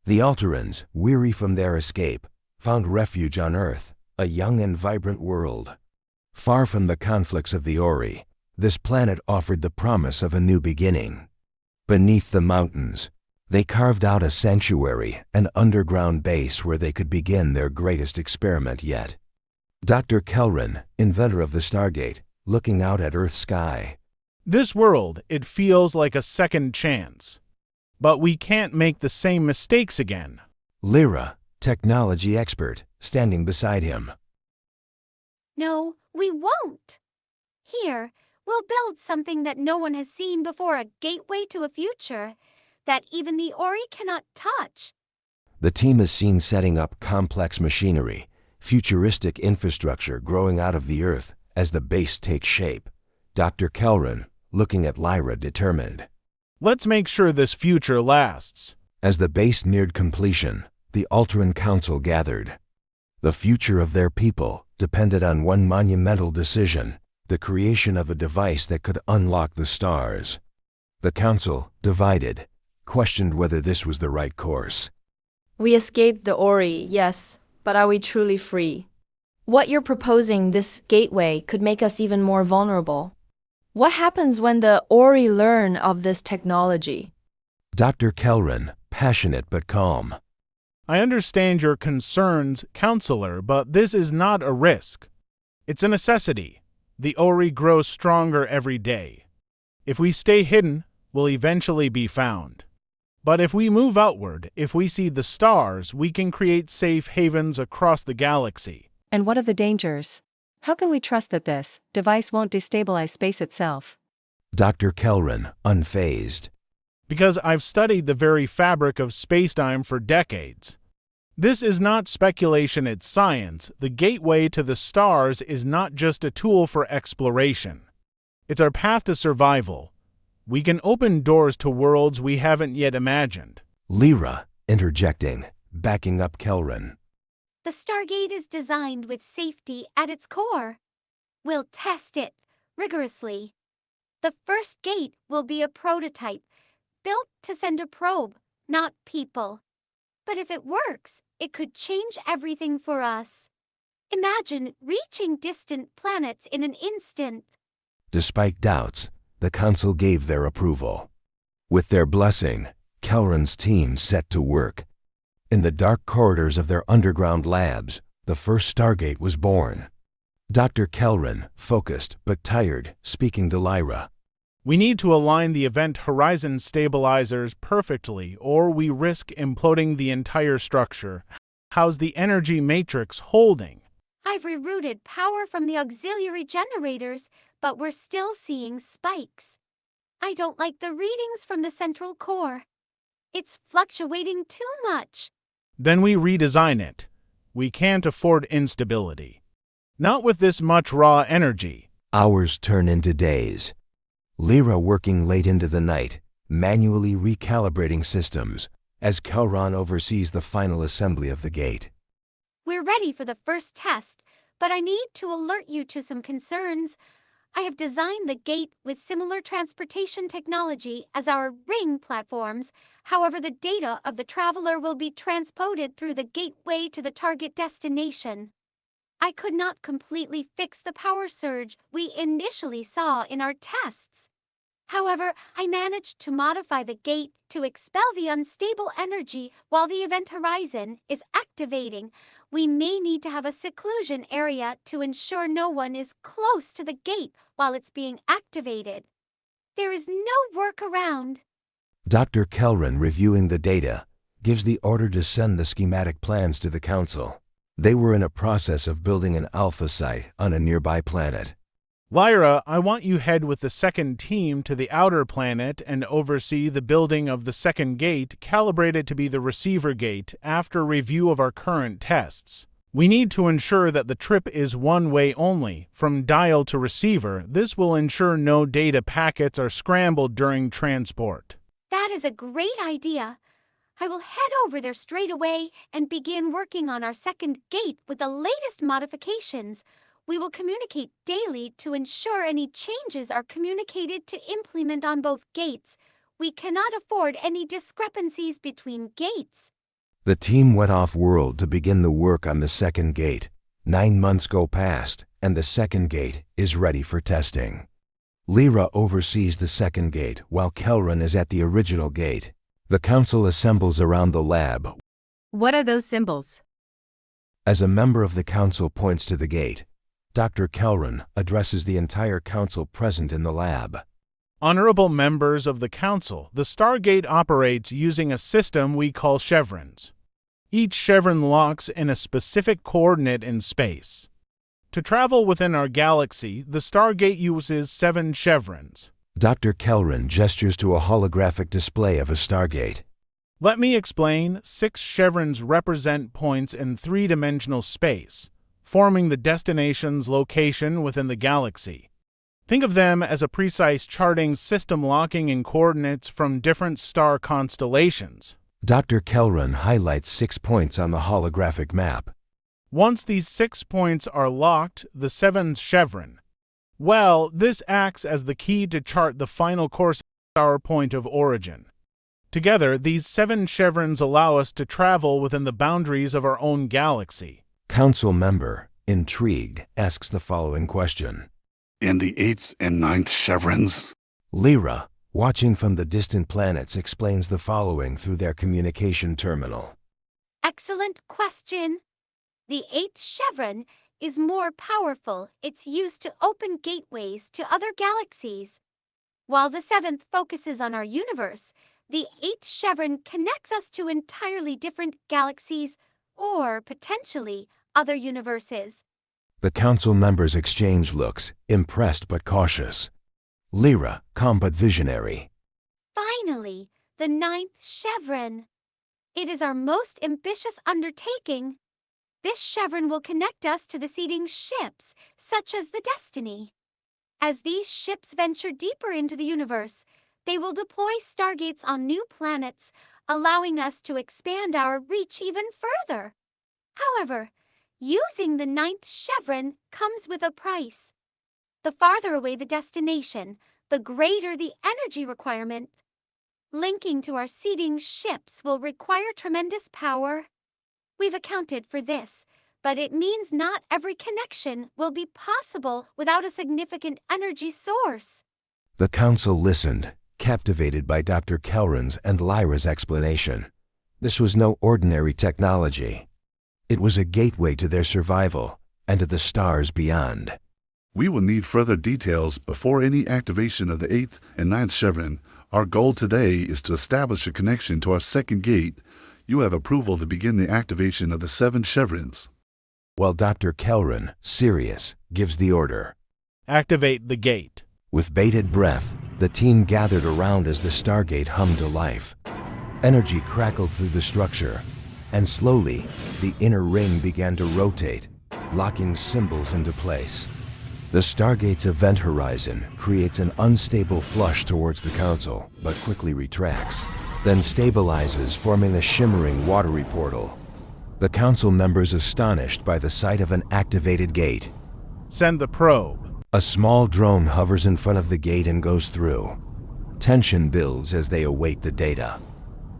The Alterans, weary from their escape, found refuge on Earth, a young and vibrant world. Far from the conflicts of the Ori, this planet offered the promise of a new beginning. Beneath the mountains, they carved out a sanctuary, an underground base where they could begin their greatest experiment yet. Dr. Kelron, inventor of the Stargate, looking out at Earth's sky. This world, it feels like a second chance. But we can't make the same mistakes again. Lyra, technology expert, standing beside him. No, we won't. Here, we'll build something that no one has seen before, a gateway to a future that even the Ori cannot touch. The team is seen setting up complex machinery, futuristic infrastructure growing out of the Earth as the base takes shape. Dr. Kelron, looking at Lyra, determined. Let's make sure this future lasts. As the base neared completion, the Alteran Council gathered. The future of their people depended on one monumental decision, the creation of a device that could unlock the stars. The Council, divided, questioned whether this was the right course. We escaped the Ori, yes, but are we truly free? What you're proposing, this gateway, could make us even more vulnerable. What happens when the Ori learn of this technology? Dr. Kelron, passionate but calm. I understand your concerns, Counselor, but this is not a risk. It's a necessity. The Ori grows stronger every day. If we stay hidden, we'll eventually be found. But if we move outward, if we see the stars, we can create safe havens across the galaxy. And what of the dangers? How can we trust that this device won't destabilize space itself? Dr. Kelron, unfazed. Because I've studied the very fabric of spacetime for decades. This is not speculation, it's science. The gateway to the stars is not just a tool for exploration. It's our path to survival. We can open doors to worlds we haven't yet imagined. Lyra, interjecting, backing up Kelron. The Stargate is designed with safety at its core. We'll test it rigorously. The first gate will be a prototype, built to send a probe, not people. But if it works, it could change everything for us. Imagine reaching distant planets in an instant. Despite doubts, the Council gave their approval. With their blessing, Kelron's team set to work. In the dark corridors of their underground labs, the first Stargate was born. Dr. Kelron, focused but tired, speaking to Lyra. We need to align the event horizon stabilizers perfectly, or we risk imploding the entire structure. How's the energy matrix holding? I've rerouted power from the auxiliary generators, but we're still seeing spikes. I don't like the readings from the central core. It's fluctuating too much. Then we redesign it. We can't afford instability. Not with this much raw energy. Hours turn into days. Lyra working late into the night, manually recalibrating systems, as Kelron oversees the final assembly of the gate. We're ready for the first test, but I need to alert you to some concerns. I have designed the gate with similar transportation technology as our ring platforms. However, the data of the traveler will be transported through the gateway to the target destination. I could not completely fix the power surge we initially saw in our tests. However, I managed to modify the gate to expel the unstable energy while the event horizon is activating. We may need to have a seclusion area to ensure no one is close to the gate while it's being activated. There is no workaround. Dr. Kelron, reviewing the data, gives the order to send the schematic plans to the Council. They were in a process of building an alpha site on a nearby planet. Lyra, I want you head with the second team to the outer planet and oversee the building of the second gate, calibrated to be the receiver gate after review of our current tests. We need to ensure that the trip is one way only, from dial to receiver. This will ensure no data packets are scrambled during transport. That is a great idea. I will head over there straight away and begin working on our second gate with the latest modifications. We will communicate daily to ensure any changes are communicated to implement on both gates. We cannot afford any discrepancies between gates. The team went off-world to begin the work on the second gate. 9 months go past, and the second gate is ready for testing. Lyra oversees the second gate while Kelron is at the original gate. The council assembles around the lab. What are those symbols? As a member of the council points to the gate, Dr. Kelron addresses the entire council present in the lab. Honorable members of the Council, the Stargate operates using a system we call chevrons. Each chevron locks in a specific coordinate in space. To travel within our galaxy, the Stargate uses 7 chevrons. Dr. Kelron gestures to a holographic display of a Stargate. Let me explain. 6 chevrons represent points in 3-dimensional space, forming the destination's location within the galaxy. Think of them as a precise charting system locking in coordinates from different star constellations. Dr. Kelron highlights 6 points on the holographic map. Once these 6 points are locked, the 7th chevron. Well, this acts as the key to chart the final course of our point of origin. Together, these 7 chevrons allow us to travel within the boundaries of our own galaxy. Council member, intrigued, asks the following question. And the 8th and 9th chevrons? Lyra, watching from the distant planets, explains the following through their communication terminal. Excellent question. The 8th chevron is more powerful. It's used to open gateways to other galaxies. While the 7th focuses on our universe, the 8th chevron connects us to entirely different galaxies or potentially other universes. The council members exchange looks, impressed but cautious. Lyra, calm but visionary. Finally, the 9th chevron. It is our most ambitious undertaking. This chevron will connect us to the seeding ships, such as the Destiny. As these ships venture deeper into the universe, they will deploy Stargates on new planets, allowing us to expand our reach even further. However, using the 9th chevron comes with a price. The farther away the destination, the greater the energy requirement. Linking to our seeding ships will require tremendous power. We've accounted for this, but it means not every connection will be possible without a significant energy source. The council listened, captivated by Dr. Kelron's and Lyra's explanation. This was no ordinary technology. It was a gateway to their survival and to the stars beyond. We will need further details before any activation of the 8th and 9th chevron. Our goal today is to establish a connection to our second gate. You have approval to begin the activation of the 7 chevrons. While Dr. Kelron, serious, gives the order. Activate the gate. With bated breath, the team gathered around as the Stargate hummed to life. Energy crackled through the structure, and slowly, the inner ring began to rotate, locking symbols into place. The Stargate's event horizon creates an unstable flush towards the Council, but quickly retracts, then stabilizes, forming a shimmering watery portal. The Council members astonished by the sight of an activated gate. Send the probe. A small drone hovers in front of the gate and goes through. Tension builds as they await the data.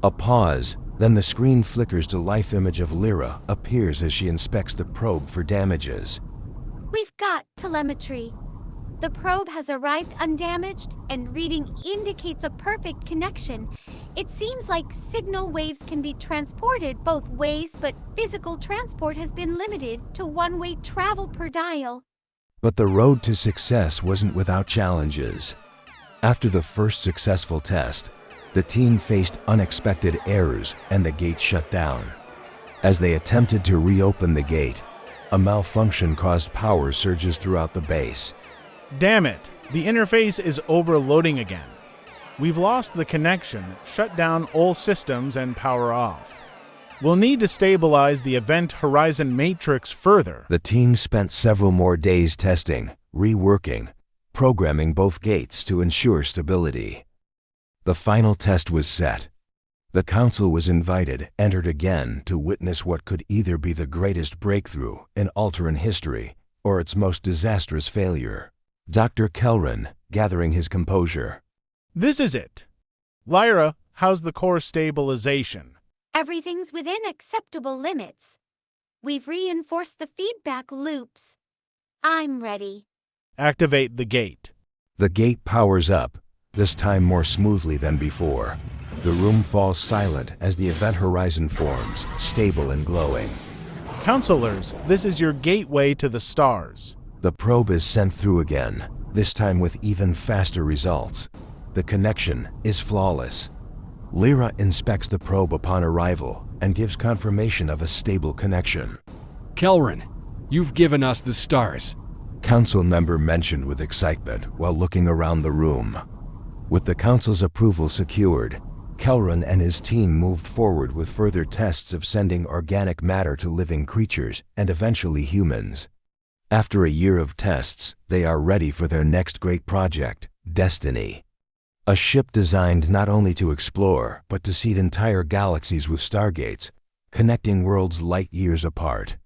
A pause, then the screen flickers to life image of Lyra appears as she inspects the probe for damages. We've got telemetry. The probe has arrived undamaged, and reading indicates a perfect connection. It seems like signal waves can be transported both ways, but physical transport has been limited to one-way travel per dial. But the road to success wasn't without challenges. After the first successful test, the team faced unexpected errors and the gate shut down. As they attempted to reopen the gate, a malfunction caused power surges throughout the base. Damn it! The interface is overloading again. We've lost the connection, shut down all systems, and power off. We'll need to stabilize the event horizon matrix further. The team spent several more days testing, reworking, programming both gates to ensure stability. The final test was set. The Council was invited, entered again, to witness what could either be the greatest breakthrough in Alteran history or its most disastrous failure. Dr. Kelron, gathering his composure. This is it. Lyra, how's the core stabilization? Everything's within acceptable limits. We've reinforced the feedback loops. I'm ready. Activate the gate. The gate powers up, this time more smoothly than before. The room falls silent as the event horizon forms, stable and glowing. Counselors, this is your gateway to the stars. The probe is sent through again, this time with even faster results. The connection is flawless. Lyra inspects the probe upon arrival and gives confirmation of a stable connection. Kelron, you've given us the stars. Council member mentioned with excitement while looking around the room. With the Council's approval secured, Kelron and his team moved forward with further tests of sending organic matter to living creatures and eventually humans. After a year of tests, they are ready for their next great project, Destiny. A ship designed not only to explore, but to seed entire galaxies with stargates, connecting worlds light years apart.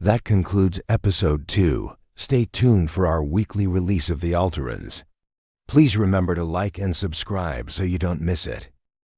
That concludes Episode 2. Stay tuned for our weekly release of the Alterans. Please remember to like and subscribe so you don't miss it.